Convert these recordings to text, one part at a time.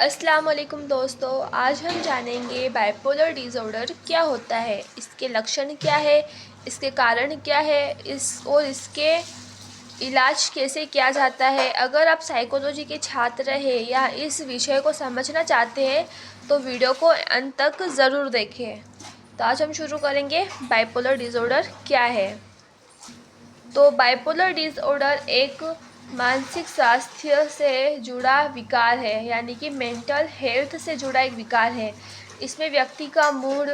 अस्सलाम वालेकुम दोस्तों, आज हम जानेंगे बाइपोलर डिसऑर्डर क्या होता है, इसके लक्षण क्या है, इसके कारण क्या है, इसके इलाज कैसे किया जाता है। अगर आप साइकोलॉजी के छात्र हैं या इस विषय को समझना चाहते हैं तो वीडियो को अंत तक ज़रूर देखें। तो आज हम शुरू करेंगे बाइपोलर डिसऑर्डर क्या है। तो बाइपोलर डिसऑर्डर एक मानसिक स्वास्थ्य से जुड़ा विकार है, यानी कि मेंटल हेल्थ से जुड़ा एक विकार है। इसमें व्यक्ति का मूड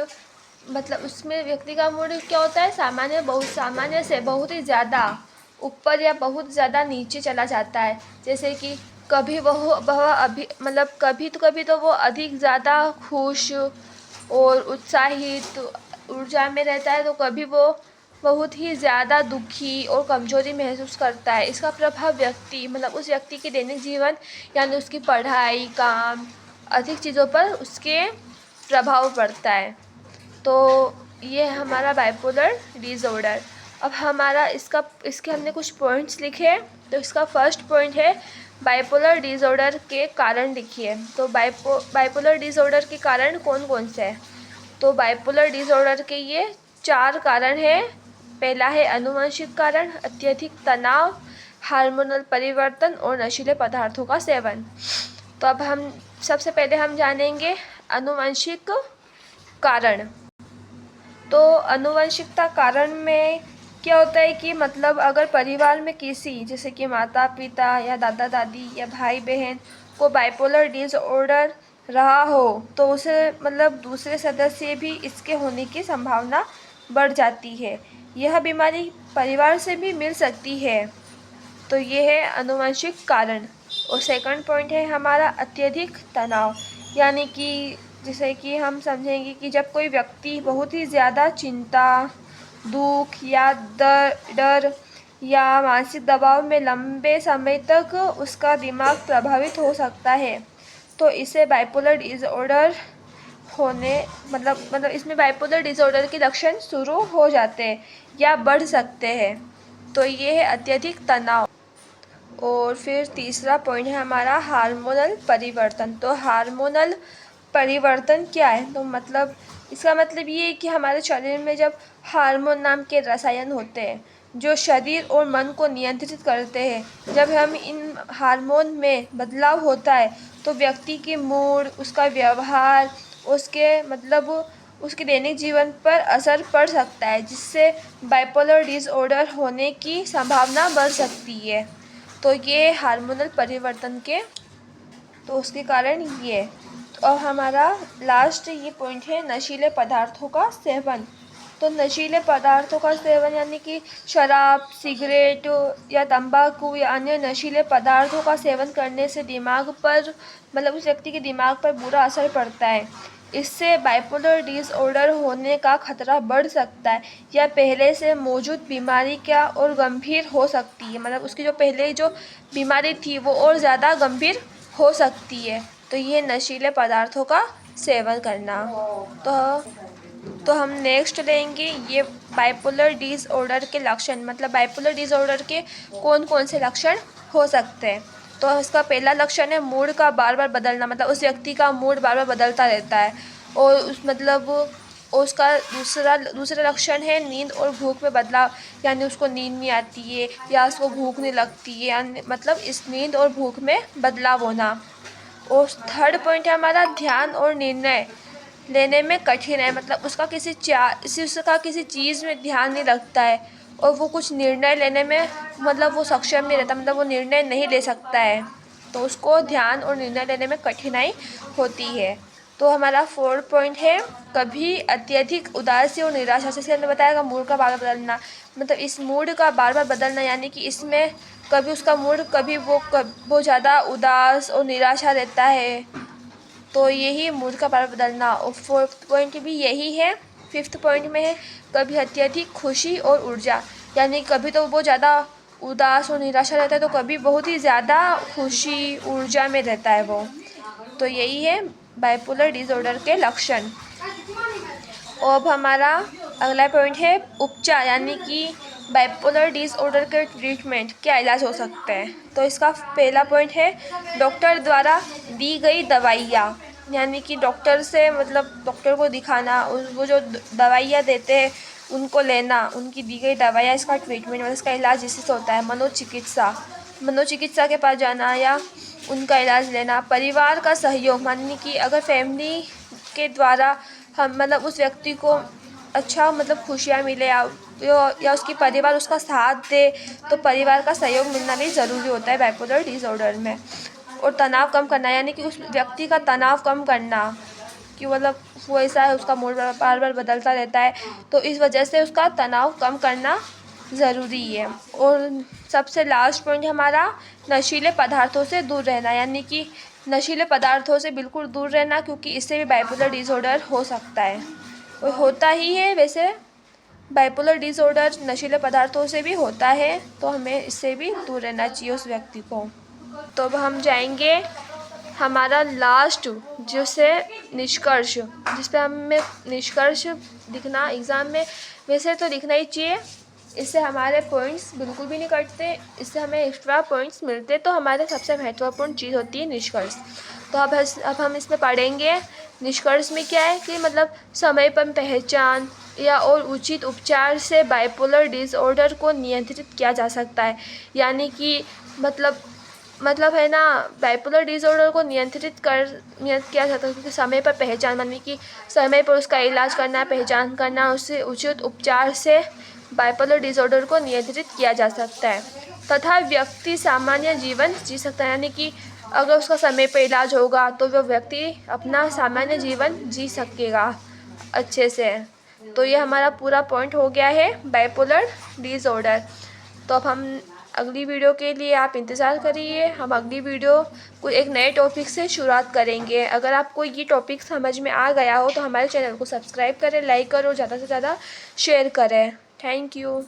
उसमें व्यक्ति का मूड क्या होता है, बहुत सामान्य से बहुत ही ज़्यादा ऊपर या बहुत ज़्यादा नीचे चला जाता है। जैसे कि कभी वह अभी कभी तो वो अधिक ज़्यादा खुश और उत्साहित ऊर्जा में रहता है, तो कभी वो बहुत ही ज़्यादा दुखी और कमज़ोरी महसूस करता है। इसका प्रभाव उस व्यक्ति के दैनिक जीवन यानी उसकी पढ़ाई, काम, अधिक चीज़ों पर उसके प्रभाव पड़ता है। तो ये है हमारा बाइपोलर डिसऑर्डर। अब इसके हमने कुछ पॉइंट्स लिखे हैं। तो इसका फर्स्ट पॉइंट है बाइपोलर डिसऑर्डर के कारण लिखिए। तो बाइपोलर डिसऑर्डर के कारण कौन कौन से हैं। तो बाइपोलर डिसऑर्डर के ये 4 कारण हैं। पहला है आनुवंशिक कारण, अत्यधिक तनाव, हार्मोनल परिवर्तन और नशीले पदार्थों का सेवन। तो अब सबसे पहले हम जानेंगे आनुवंशिक कारण। तो आनुवंशिकता कारण में क्या होता है कि अगर परिवार में किसी जैसे कि माता पिता या दादा दादी या भाई बहन को बाइपोलर डिसऑर्डर रहा हो तो उसे दूसरे सदस्य भी इसके होने की संभावना बढ़ जाती है। यह बीमारी परिवार से भी मिल सकती है। तो ये है आनुवंशिक कारण। और सेकंड पॉइंट है हमारा अत्यधिक तनाव, यानी कि जैसे कि हम समझेंगे कि जब कोई व्यक्ति बहुत ही ज़्यादा चिंता, दुख या डर या मानसिक दबाव में लंबे समय तक उसका दिमाग प्रभावित हो सकता है, तो इसे बाइपोलर डिसऑर्डर होने इसमें बाइपोलर डिसऑर्डर के लक्षण शुरू हो जाते हैं या बढ़ सकते हैं। तो ये है अत्यधिक तनाव। और फिर तीसरा पॉइंट है हमारा हार्मोनल परिवर्तन। तो हार्मोनल परिवर्तन क्या है। तो इसका ये है कि हमारे शरीर में जब हार्मोन नाम के रसायन होते हैं जो शरीर और मन को नियंत्रित करते हैं, जब हम इन हार्मोन में बदलाव होता है तो व्यक्ति के मूड, उसका व्यवहार, उसके दैनिक जीवन पर असर पड़ सकता है, जिससे बाइपोलर डिसऑर्डर होने की संभावना बढ़ सकती है। तो ये हार्मोनल परिवर्तन के उसके कारण ये। और हमारा लास्ट ये पॉइंट है नशीले पदार्थों का सेवन। तो नशीले पदार्थों का सेवन यानी कि शराब, सिगरेट या तंबाकू या अन्य नशीले पदार्थों का सेवन करने से दिमाग पर उस व्यक्ति के दिमाग पर बुरा असर पड़ता है। इससे बाइपोलर डिसऑर्डर होने का खतरा बढ़ सकता है या पहले से मौजूद बीमारी क्या और गंभीर हो सकती है। उसकी जो पहले जो बीमारी थी वो और ज़्यादा गंभीर हो सकती है। तो ये नशीले पदार्थों का सेवन करना। तो हम नेक्स्ट लेंगे ये बाइपोलर डिसऑर्डर के लक्षण, बाइपोलर डिसऑर्डर के कौन कौन से लक्षण हो सकते हैं। तो इसका पहला लक्षण है मूड का बार बार बदलना, उस व्यक्ति का मूड बार बार बदलता रहता है। और उसका दूसरा लक्षण है नींद और भूख में बदलाव, यानी उसको नींद नहीं आती है या उसको भूख नहीं लगती है, इस नींद और भूख में बदलाव होना। और थर्ड पॉइंट है हमारा ध्यान और निर्णय लेने में कठिन है, उसका किसी चीज़ में ध्यान नहीं लगता है और वो कुछ निर्णय लेने में वो सक्षम नहीं रहता, वो निर्णय नहीं ले सकता है, तो उसको ध्यान और निर्णय लेने में कठिनाई होती है। तो हमारा फोर्थ पॉइंट है कभी अत्यधिक उदासी और निराशा। जैसे हमने बताया मूड का बार बार बदलना, इस मूड का बार बार बदलना, यानी कि इसमें कभी उसका मूड कभी वो ज़्यादा उदास और निराशा रहता है, तो यही मूड का बार बदलना। और फोर्थ पॉइंट भी यही है। फिफ्थ पॉइंट में है कभी अत्यधिक खुशी और ऊर्जा, यानी कभी तो वो ज़्यादा उदास और निराशा रहता है तो कभी बहुत ही ज़्यादा खुशी ऊर्जा में रहता है वो। तो यही है बाइपोलर डिसऑर्डर के लक्षण। और अब हमारा अगला पॉइंट है उपचार, यानी कि बाइपोलर डिसऑर्डर के ट्रीटमेंट क्या इलाज हो सकते हैं? तो इसका पहला पॉइंट है डॉक्टर द्वारा दी गई दवाइयाँ, यानी कि डॉक्टर से मतलब डॉक्टर को दिखाना, वो जो दवाइयाँ देते हैं उनको लेना, उनकी दी गई दवाइयाँ इसका ट्रीटमेंट मतलब इसका इलाज इससे होता है। मनोचिकित्सा के पास जाना या उनका इलाज लेना। परिवार का सहयोग, मानने कि अगर फैमिली के द्वारा हम मतलब उस व्यक्ति को अच्छा मतलब खुशियाँ मिले या उसकी परिवार उसका साथ दे, तो परिवार का सहयोग मिलना भी ज़रूरी होता है बाइपोलर डिसऑर्डर में। और तनाव कम करना, यानी कि उस व्यक्ति का तनाव कम करना, कि मतलब वो ऐसा है उसका मूड बार बार बदलता रहता है, तो इस वजह से उसका तनाव कम करना ज़रूरी है। और सबसे लास्ट पॉइंट हमारा नशीले पदार्थों से दूर रहना, यानी कि नशीले पदार्थों से बिल्कुल दूर रहना, क्योंकि इससे भी बाइपोलर डिसऑर्डर हो सकता है और होता ही है। वैसे बाइपोलर डिसऑर्डर नशीले पदार्थों से भी होता है, तो हमें इससे भी दूर रहना चाहिए उस व्यक्ति को। तो अब हम जाएंगे हमारा लास्ट जिससे निष्कर्ष, जिस पे हमें निष्कर्ष लिखना एग्ज़ाम में। वैसे तो लिखना ही चाहिए, इससे हमारे पॉइंट्स बिल्कुल भी नहीं कटते, इससे हमें एक्स्ट्रा पॉइंट्स मिलते। तो हमारे सबसे महत्वपूर्ण चीज़ होती है निष्कर्ष। तो अब हम इसमें पढ़ेंगे निष्कर्ष में क्या है कि मतलब समय पर पहचान या और उचित उपचार से बाइपोलर डिसऑर्डर को नियंत्रित किया जा सकता है। यानी कि मतलब है ना, बाइपोलर डिसऑर्डर को नियंत्रित किया जाता है, क्योंकि समय पर पहचान, माने कि समय पर उसका इलाज करना, पहचान करना, उससे उचित उपचार से बाइपोलर डिसऑर्डर को नियंत्रित किया जा सकता है तथा व्यक्ति सामान्य जीवन जी सकता है। यानी कि अगर उसका समय पर इलाज होगा तो वह व्यक्ति अपना सामान्य जीवन जी सकेगा अच्छे से। तो ये हमारा पूरा पॉइंट हो गया है बाइपोलर डिसऑर्डर। तो अब हम अगली वीडियो के लिए आप इंतज़ार करिए। हम अगली वीडियो को एक नए टॉपिक से शुरुआत करेंगे। अगर आपको ये टॉपिक समझ में आ गया हो तो हमारे चैनल को सब्सक्राइब करें, लाइक करें और ज़्यादा से ज़्यादा शेयर करें। Thank you.